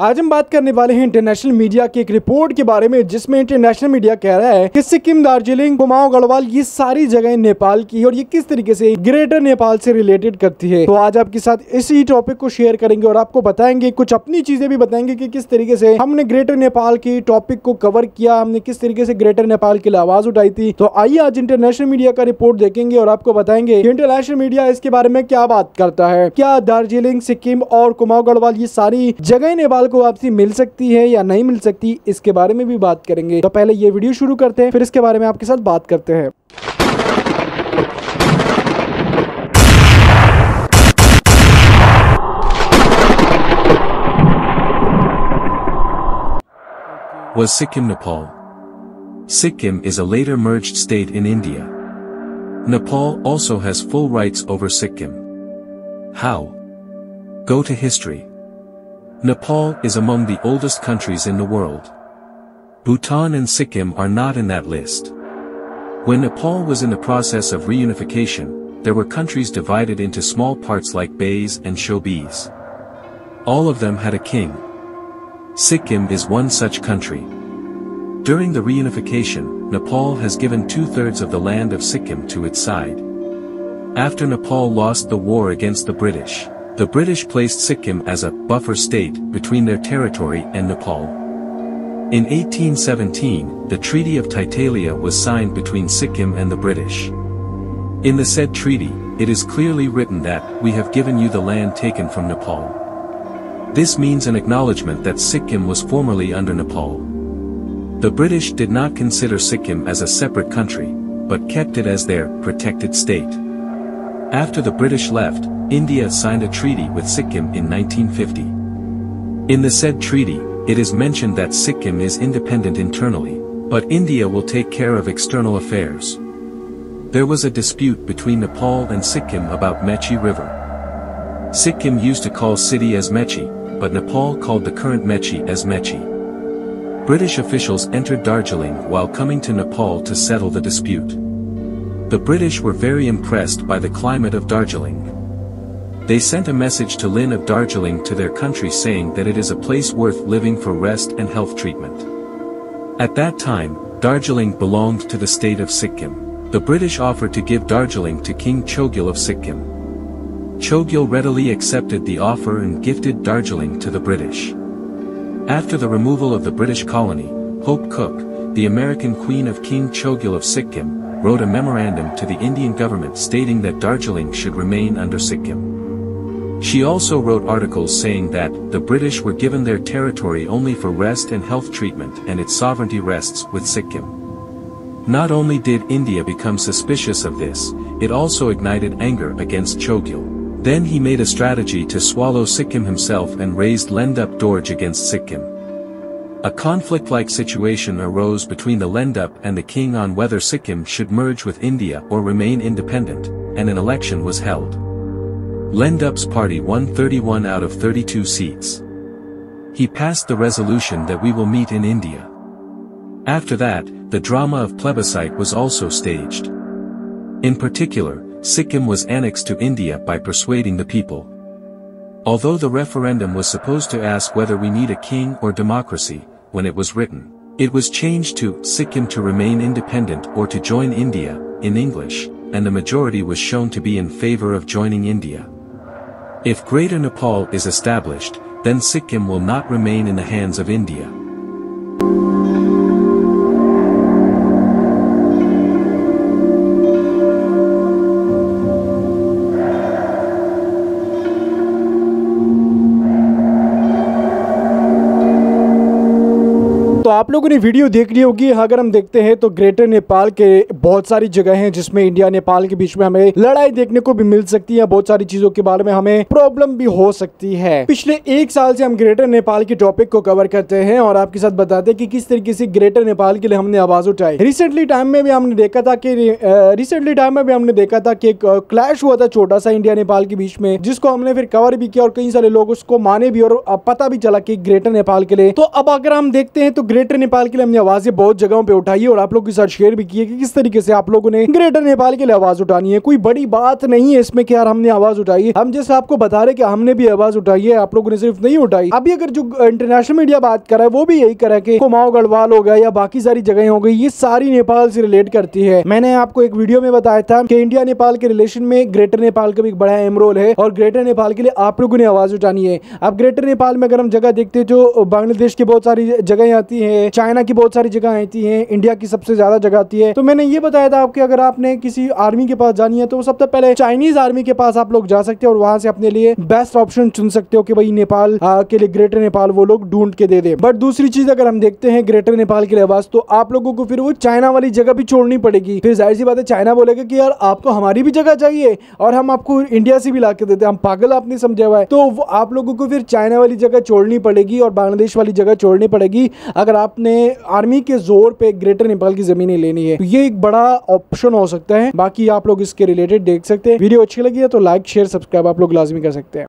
आज हम बात करने वाले हैं इंटरनेशनल मीडिया की एक रिपोर्ट के बारे में, जिसमें इंटरनेशनल मीडिया कह रहा है कि सिक्किम, दार्जिलिंग, कुमाऊं गढ़वाल ये सारी जगह नेपाल की है और ये किस तरीके से ग्रेटर नेपाल से रिलेटेड करती है। तो आज आपके साथ इसी टॉपिक को शेयर करेंगे और आपको बताएंगे, कुछ अपनी चीजें भी बताएंगे कि किस तरीके से हमने ग्रेटर नेपाल की टॉपिक को कवर किया, हमने किस तरीके से ग्रेटर नेपाल के लिए आवाज उठाई थी। तो आइए आज इंटरनेशनल मीडिया का रिपोर्ट देखेंगे और आपको बताएंगे कि इंटरनेशनल मीडिया इसके बारे में क्या बात करता है। क्या दार्जिलिंग, सिक्किम और कुमाऊं गढ़वाल ये सारी जगह नेपाल को वापसी मिल सकती है या नहीं मिल सकती, इसके बारे में भी बात करेंगे। तो पहले ये वीडियो शुरू करते हैं, फिर इसके बारे में आपके साथ बात करते हैं। Was Sikkim Nepal? Sikkim is a later merged state in India. Nepal also has full rights over Sikkim. How? Go to history. Nepal is among the oldest countries in the world. Bhutan and Sikkim are not in that list. When Nepal was in the process of reunification, there were countries divided into small parts like bays and shobis. All of them had a king. Sikkim is one such country. During the reunification, Nepal has given 2/3 of the land of Sikkim to its side. After Nepal lost the war against the British placed Sikkim as a buffer state between their territory and Nepal. In 1817, the Treaty of Taitalia was signed between Sikkim and the British. In the said treaty, it is clearly written that, "We have given you the land taken from Nepal." This means an acknowledgement that Sikkim was formerly under Nepal. The British did not consider Sikkim as a separate country, but kept it as their protected state. After the British left, India signed a treaty with Sikkim in 1950. In the said treaty, it is mentioned that Sikkim is independent internally, but India will take care of external affairs. There was a dispute between Nepal and Sikkim about Mechi River. Sikkim used to call city as Mechi, but Nepal called the current Mechi as Mechi. British officials entered Darjeeling while coming to Nepal to settle the dispute. The British were very impressed by the climate of Darjeeling. They sent a message to Lin of Darjeeling to their country saying that it is a place worth living for rest and health treatment. At that time, Darjeeling belonged to the state of Sikkim. The British offered to give Darjeeling to King Chogyal of Sikkim. Chogyal readily accepted the offer and gifted Darjeeling to the British. After the removal of the British colony, Hope Cook, the American Queen of King Chogyal of Sikkim, wrote a memorandum to the Indian government stating that Darjeeling should remain under Sikkim. She also wrote articles saying that the British were given their territory only for rest and health treatment and its sovereignty rests with Sikkim. Not only did India become suspicious of this, it also ignited anger against Chogyal. Then he made a strategy to swallow Sikkim himself and raised Lendup Dorje against Sikkim. A conflict-like situation arose between the Lendup and the king on whether Sikkim should merge with India or remain independent, and an election was held. Lendup's party won 31 out of 32 seats. He passed the resolution that we will meet in India. After that, the drama of plebiscite was also staged. In particular, Sikkim was annexed to India by persuading the people. Although the referendum was supposed to ask whether we need a king or democracy, when it was written, it was changed to Sikkim to remain independent or to join India, in English, and the majority was shown to be in favor of joining India. If Greater Nepal is established, then Sikkim will not remain in the hands of India. तो आप लोगों ने video देख ली होगी। अगर हम देखते हैं तो ग्रेटर नेपाल के बहुत सारी जगह हैं जिसमें इंडिया नेपाल के बीच में हमें लड़ाई देखने को भी मिल सकती है, बहुत सारी चीजों के बारे में हमें प्रॉब्लम भी हो सकती है। पिछले 1 साल से हम ग्रेटर नेपाल के टॉपिक को कवर करते हैं और आपके साथ बताते हैं कि किस तरीके से ग्रेटर नेपाल के लिए हमने आवाज उठाई। रिसेंटली टाइम में भी हमने देखा था कि एक क्लैश हुआ था छोटा सा इंडिया नेपाल के बीच में, जिसको हमने फिर कवर भी किया और कई सारे लोग उसको माने भी और पता भी चला कि ग्रेटर नेपाल के लिए। तो अब अगर हम देखते हैं तो ग्रेटर नेपाल के लिए हमने आवाजें बहुत जगहों पे उठाई है और आप लोगों के साथ शेयर भी की है कि किस तरीके से आप लोगों ने ग्रेटर नेपाल के लिए आवाज उठानी है। कोई बड़ी बात नहीं है इसमें कि यार हमने आवाज उठाई है, हम जैसे आपको बता रहे कि हमने भी आवाज उठाई है, आप लोगों ने सिर्फ नहीं उठाई। अभी अगर जो इंटरनेशनल मीडिया बात कर रहा है वो भी यही करा कि कुमाऊं गढ़वाल हो गया या बाकी सारी जगह हो गई, ये सारी नेपाल से रिलेट करती है। मैंने आपको एक वीडियो में बताया था कि इंडिया नेपाल के रिलेशन में ग्रेटर नेपाल का भी एक बड़ा अहम रोल है और ग्रेटर नेपाल के लिए आप लोगों ने आवाज उठानी है। अब ग्रेटर नेपाल में अगर हम जगह देखते हैं जो बांग्लादेश की बहुत सारी जगह आती है, चाइना की बहुत सारी जगह आती है, इंडिया की सबसे ज्यादा जगह आती है। तो मैंने ये बताया था आपके अगर आपने किसी आर्मी के पास जानी है तो सबसे पहले चाइनीज आर्मी के पास आप लोग जा सकते हो और वहां से अपने लिए बेस्ट ऑप्शन चुन सकते हो कि भाई नेपाल के लिए ग्रेटर नेपाल वो लोग ढूंढ के दे दे। बट दूसरी चीज अगर हम देखते हैं ग्रेटर नेपाल के लिए आवाज, तो आप लोगों को फिर वो चाइना वाली जगह भी छोड़नी पड़ेगी। फिर जाहिर सी बात है चाइना बोलेगा कि यार आपको हमारी भी जगह चाहिए और हम आपको इंडिया से भी ला के देते हैं, हम पागल आपने समझा हुआ है। तो आप लोगों को फिर चाइना वाली जगह छोड़नी पड़ेगी और बांग्लादेश वाली जगह छोड़नी पड़ेगी अगर आपने आर्मी के जोर पे ग्रेटर नेपाल की जमीनें लेनी है। तो ये एक बड़ा ऑप्शन हो सकता है। बाकी आप लोग इसके रिलेटेड देख सकते हैं। वीडियो अच्छी लगी है तो लाइक शेयर सब्सक्राइब आप लोग लाजमी कर सकते हैं।